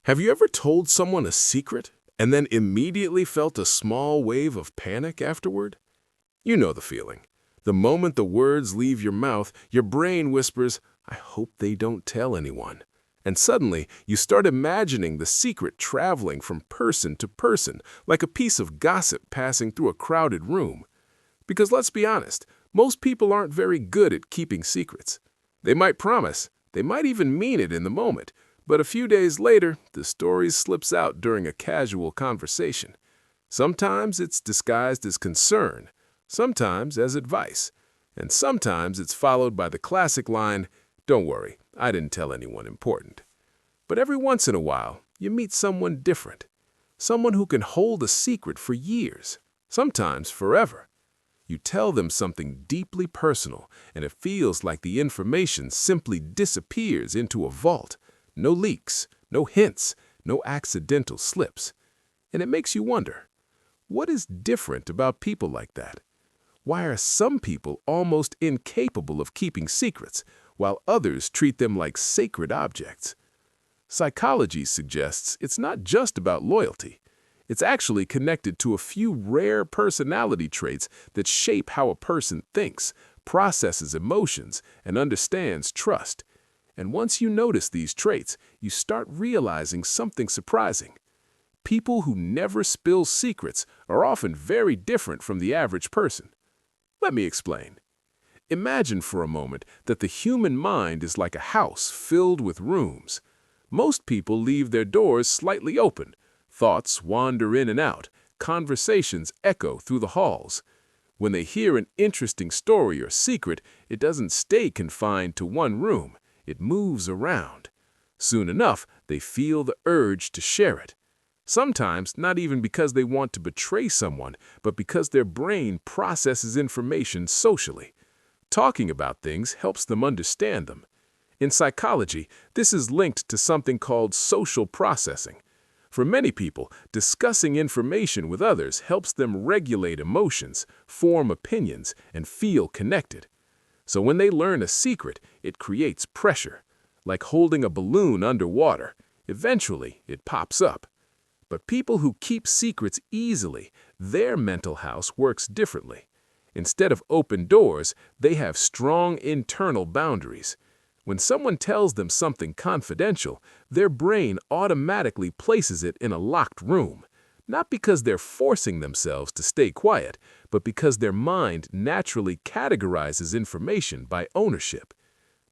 Have you ever told someone a secret and then immediately felt a small wave of panic afterward? You know the feeling. The moment the words leave your mouth, your brain whispers, "I hope they don't tell anyone." And suddenly, you start imagining the secret traveling from person to person, like a piece of gossip passing through a crowded room. Because let's be honest, most people aren't very good at keeping secrets. They might promise, they might even mean it in the moment, but a few days later, the story slips out during a casual conversation. Sometimes it's disguised as concern, sometimes as advice, and sometimes it's followed by the classic line, "Don't worry, I didn't tell anyone important." But every once in a while, you meet someone different, someone who can hold a secret for years, sometimes forever. You tell them something deeply personal, and it feels like the information simply disappears into a vault. No leaks, no hints, no accidental slips. And it makes you wonder, what is different about people like that? Why are some people almost incapable of keeping secrets, while others treat them like sacred objects? Psychology suggests it's not just about loyalty. It's actually connected to a few rare personality traits that shape how a person thinks, processes emotions, and understands trust. And once you notice these traits, you start realizing something surprising. People who never spill secrets are often very different from the average person. Let me explain. Imagine for a moment that the human mind is like a house filled with rooms. Most people leave their doors slightly open. Thoughts wander in and out. Conversations echo through the halls. When they hear an interesting story or secret, it doesn't stay confined to one room. It moves around. Soon enough, they feel the urge to share it. Sometimes not even because they want to betray someone, but because their brain processes information socially. Talking about things helps them understand them. In psychology, this is linked to something called social processing. For many people, discussing information with others helps them regulate emotions, form opinions, and feel connected. So when they learn a secret, it creates pressure. Like holding a balloon underwater, eventually it pops up. But people who keep secrets easily, their mental house works differently. Instead of open doors, they have strong internal boundaries. When someone tells them something confidential, their brain automatically places it in a locked room. Not because they're forcing themselves to stay quiet, but because their mind naturally categorizes information by ownership.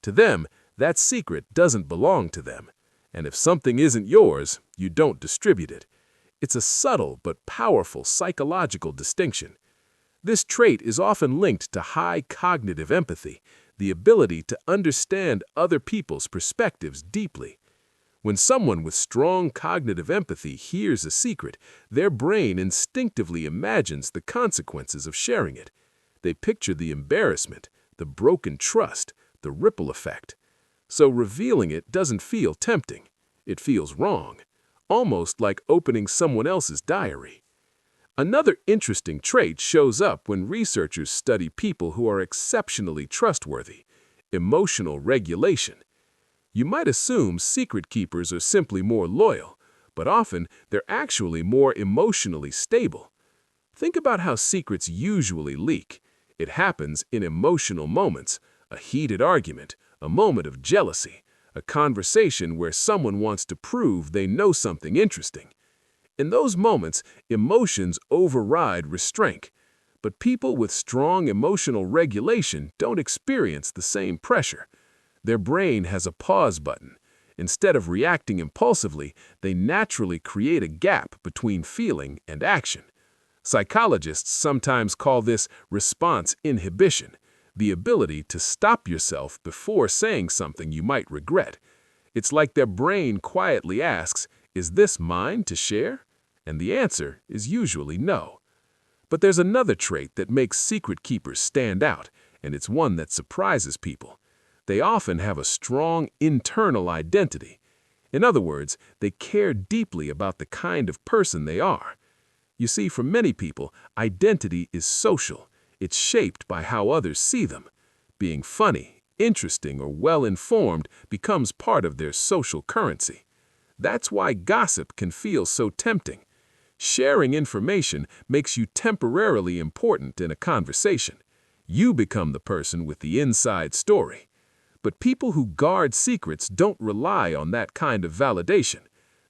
To them, that secret doesn't belong to them. And if something isn't yours, you don't distribute it. It's a subtle but powerful psychological distinction. This trait is often linked to high cognitive empathy, the ability to understand other people's perspectives deeply. When someone with strong cognitive empathy hears a secret, their brain instinctively imagines the consequences of sharing it. They picture the embarrassment, the broken trust, the ripple effect. So revealing it doesn't feel tempting. It feels wrong, almost like opening someone else's diary. Another interesting trait shows up when researchers study people who are exceptionally trustworthy: emotional regulation. You might assume secret keepers are simply more loyal, but often they're actually more emotionally stable. Think about how secrets usually leak. It happens in emotional moments, a heated argument, a moment of jealousy, a conversation where someone wants to prove they know something interesting. In those moments, emotions override restraint. But people with strong emotional regulation don't experience the same pressure. Their brain has a pause button. Instead of reacting impulsively, they naturally create a gap between feeling and action. Psychologists sometimes call this response inhibition, the ability to stop yourself before saying something you might regret. It's like their brain quietly asks, "Is this mine to share?" And the answer is usually no. But there's another trait that makes secret keepers stand out, and it's one that surprises people. They often have a strong internal identity. In other words, they care deeply about the kind of person they are. You see, for many people, identity is social. It's shaped by how others see them. Being funny, interesting, or well-informed becomes part of their social currency. That's why gossip can feel so tempting. Sharing information makes you temporarily important in a conversation. You become the person with the inside story. But people who guard secrets don't rely on that kind of validation.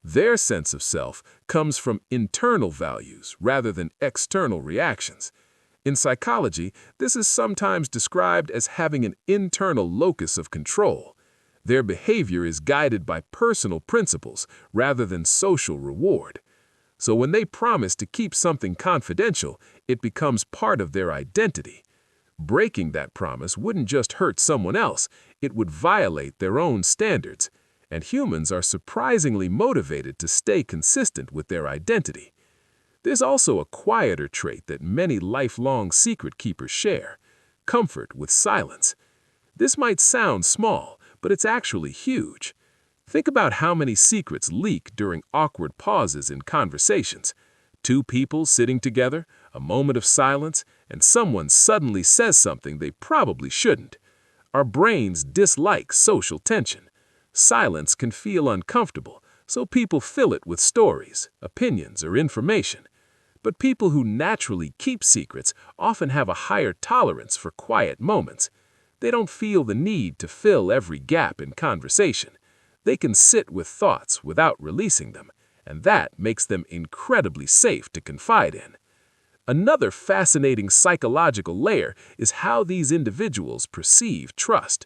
Their sense of self comes from internal values rather than external reactions. In psychology, this is sometimes described as having an internal locus of control. Their behavior is guided by personal principles rather than social reward. So when they promise to keep something confidential, it becomes part of their identity. Breaking that promise wouldn't just hurt someone else, it would violate their own standards. And humans are surprisingly motivated to stay consistent with their identity. There's also a quieter trait that many lifelong secret keepers share: comfort with silence. This might sound small, but it's actually huge. Think about how many secrets leak during awkward pauses in conversations. Two people sitting together, a moment of silence, and someone suddenly says something they probably shouldn't. Our brains dislike social tension. Silence can feel uncomfortable, so people fill it with stories, opinions, or information. But people who naturally keep secrets often have a higher tolerance for quiet moments. They don't feel the need to fill every gap in conversation. They can sit with thoughts without releasing them, and that makes them incredibly safe to confide in. Another fascinating psychological layer is how these individuals perceive trust.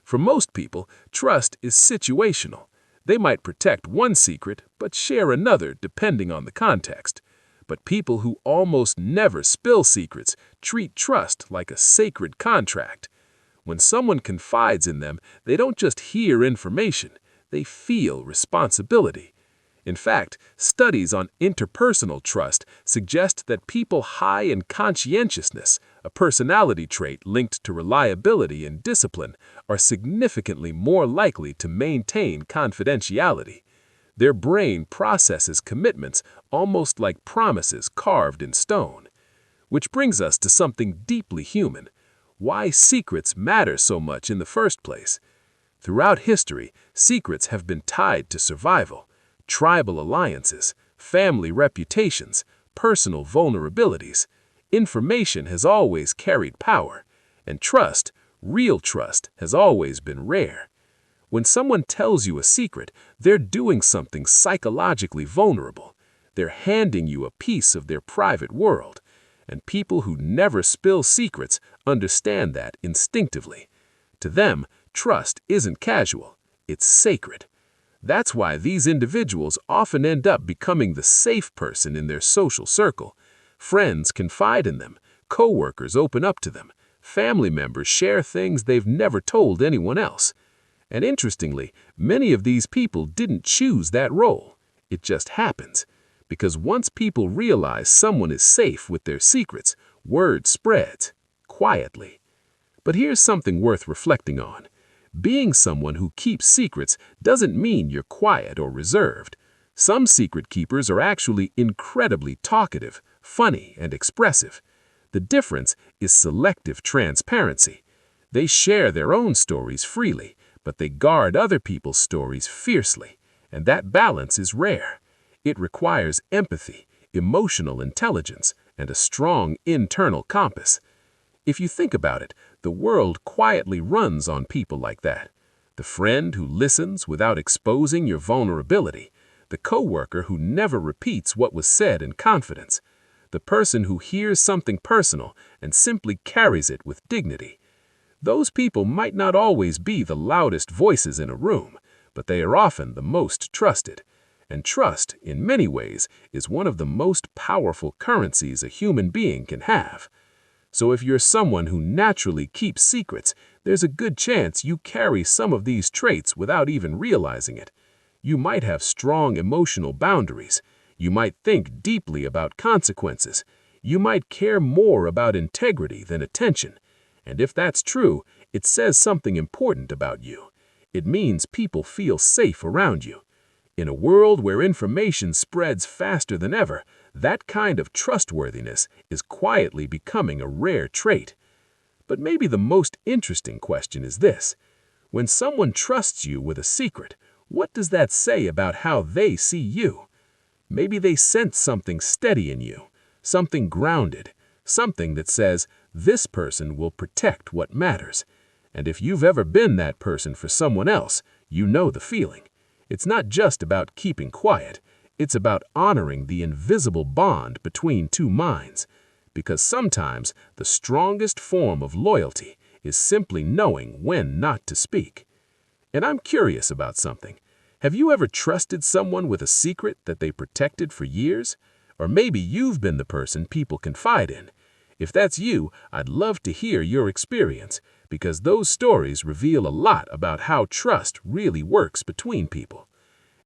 For most people, trust is situational. They might protect one secret, but share another depending on the context. But people who almost never spill secrets treat trust like a sacred contract. When someone confides in them, they don't just hear information, they feel responsibility. In fact, studies on interpersonal trust suggest that people high in conscientiousness, a personality trait linked to reliability and discipline, are significantly more likely to maintain confidentiality. Their brain processes commitments almost like promises carved in stone. Which brings us to something deeply human: why secrets matter so much in the first place. Throughout history, secrets have been tied to survival. Tribal alliances, family reputations, personal vulnerabilities. Information has always carried power, and trust, real trust, has always been rare. When someone tells you a secret, they're doing something psychologically vulnerable. They're handing you a piece of their private world, and people who never spill secrets understand that instinctively. To them, trust isn't casual, it's sacred. That's why these individuals often end up becoming the safe person in their social circle. Friends confide in them, coworkers open up to them, family members share things they've never told anyone else. And interestingly, many of these people didn't choose that role. It just happens. Because once people realize someone is safe with their secrets, word spreads, quietly. But here's something worth reflecting on. Being someone who keeps secrets doesn't mean you're quiet or reserved. Some secret keepers are actually incredibly talkative, funny, and expressive. The difference is selective transparency. They share their own stories freely, but they guard other people's stories fiercely, and that balance is rare. It requires empathy, emotional intelligence, and a strong internal compass. If you think about it, the world quietly runs on people like that. The friend who listens without exposing your vulnerability. The coworker who never repeats what was said in confidence. The person who hears something personal and simply carries it with dignity. Those people might not always be the loudest voices in a room, but they are often the most trusted. And trust, in many ways, is one of the most powerful currencies a human being can have. So if you're someone who naturally keeps secrets, there's a good chance you carry some of these traits without even realizing it. You might have strong emotional boundaries. You might think deeply about consequences. You might care more about integrity than attention. And if that's true, it says something important about you. It means people feel safe around you. In a world where information spreads faster than ever, that kind of trustworthiness is quietly becoming a rare trait. But maybe the most interesting question is this: when someone trusts you with a secret, What does that say about how they see you? Maybe they sense something steady in you, something grounded, something that says, this person will protect what matters. And if you've ever been that person for someone else, you know the feeling. It's not just about keeping quiet. It's about honoring the invisible bond between two minds. Because sometimes the strongest form of loyalty is simply knowing when not to speak. And I'm curious about something. Have you ever trusted someone with a secret that they protected for years? Or maybe you've been the person people confide in. If that's you, I'd love to hear your experience, because those stories reveal a lot about how trust really works between people.